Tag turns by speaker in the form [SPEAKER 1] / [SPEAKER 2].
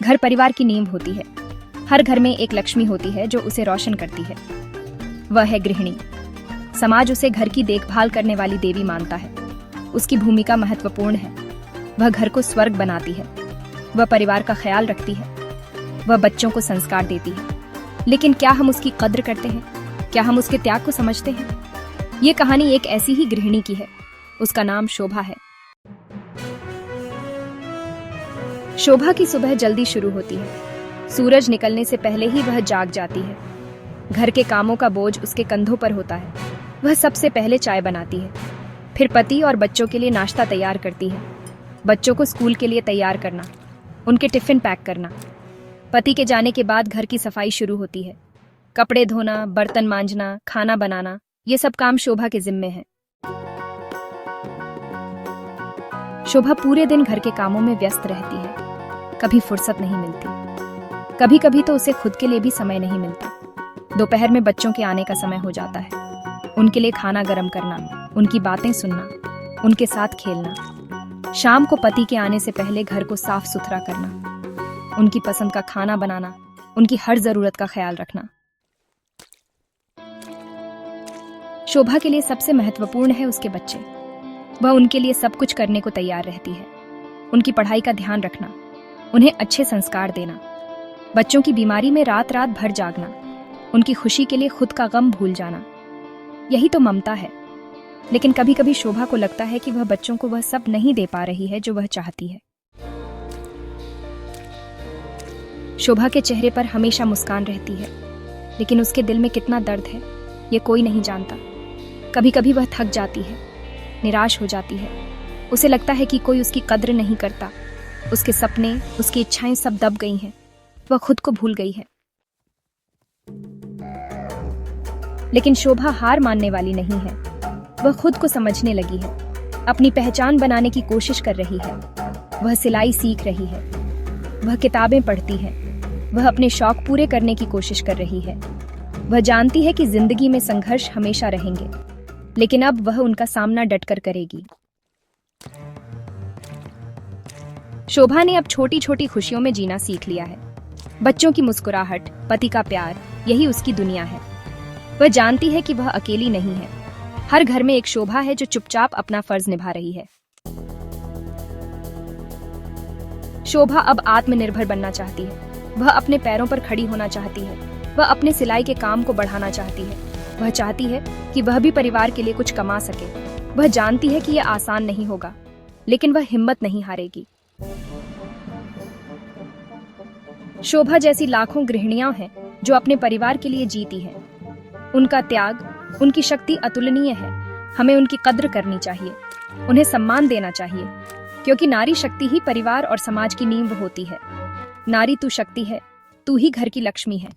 [SPEAKER 1] घर परिवार की नींव होती है। हर घर में एक लक्ष्मी होती है जो उसे रोशन करती है। वह है गृहिणी। समाज उसे घर की देखभाल करने वाली देवी मानता है। उसकी भूमिका महत्वपूर्ण है। वह घर को स्वर्ग बनाती है। वह परिवार का ख्याल रखती है। वह बच्चों को संस्कार देती है। लेकिन क्या हम उसकी कद्र करते हैं? क्या हम उसके त्याग को समझते हैं? ये कहानी एक ऐसी ही गृहिणी की है। उसका नाम शोभा है। शोभा की सुबह जल्दी शुरू होती है। सूरज निकलने से पहले ही वह जाग जाती है। घर के कामों का बोझ उसके कंधों पर होता है। वह सबसे पहले चाय बनाती है, फिर पति और बच्चों के लिए नाश्ता तैयार करती है। बच्चों को स्कूल के लिए तैयार करना, उनके टिफिन पैक करना। पति के जाने के बाद घर की सफाई शुरू होती है। कपड़े धोना, बर्तन मांजना, खाना बनाना, ये सब काम शोभा के जिम्मे है। शोभा पूरे दिन घर के कामों में व्यस्त रहती है। कभी फुर्सत नहीं मिलती। कभी कभी तो उसे खुद के लिए भी समय नहीं मिलता। दोपहर में बच्चों के आने का समय हो जाता है। उनके लिए खाना गर्म करना, उनकी बातें सुनना, उनके साथ खेलना। शाम को पति के आने से पहले घर को साफ सुथरा करना, उनकी पसंद का खाना बनाना, उनकी हर जरूरत का ख्याल रखना। शोभा के लिए सबसे महत्वपूर्ण है उसके बच्चे। वह उनके लिए सब कुछ करने को तैयार रहती है। उनकी पढ़ाई का ध्यान रखना, उन्हें अच्छे संस्कार देना, बच्चों की बीमारी में रात रात भर जागना, उनकी खुशी के लिए खुद का गम भूल जाना, यही तो ममता है। लेकिन कभी कभी शोभा को लगता है कि वह बच्चों को वह सब नहीं दे पा रही है जो वह चाहती है। शोभा के चेहरे पर हमेशा मुस्कान रहती है, लेकिन उसके दिल में कितना दर्द है ये कोई नहीं जानता। कभी कभी वह थक जाती है, निराश हो जाती है। उसे लगता है कि कोई उसकी कद्र नहीं करता। उसके सपने, उसकी इच्छाएं सब दब गई हैं। वह खुद को भूल गई है। लेकिन शोभा हार मानने वाली नहीं है। वह खुद को समझने लगी है, अपनी पहचान बनाने की कोशिश कर रही है। वह सिलाई सीख रही है, वह किताबें पढ़ती है, वह अपने शौक पूरे करने की कोशिश कर रही है। वह जानती है कि जिंदगी में संघर्ष हमेशा रहेंगे, लेकिन अब वह उनका सामना डटकर करेगी। शोभा ने अब छोटी छोटी खुशियों में जीना सीख लिया है। बच्चों की मुस्कुराहट, पति का प्यार, यही उसकी दुनिया है। वह जानती है कि वह अकेली नहीं है। हर घर में एक शोभा है जो चुपचाप अपना फर्ज निभा रही है। शोभा अब आत्मनिर्भर बनना चाहती है। वह अपने पैरों पर खड़ी होना चाहती है। वह अपने सिलाई के काम को बढ़ाना चाहती है। वह चाहती है कि वह भी परिवार के लिए कुछ कमा सके। वह जानती है कि यह आसान नहीं होगा, लेकिन वह हिम्मत नहीं हारेगी। शोभा जैसी लाखों गृहिणियां हैं जो अपने परिवार के लिए जीती हैं। उनका त्याग, उनकी शक्ति अतुलनीय है। हमें उनकी कद्र करनी चाहिए, उन्हें सम्मान देना चाहिए, क्योंकि नारी शक्ति ही परिवार और समाज की नींव होती है। नारी तू शक्ति है, तू ही घर की लक्ष्मी है।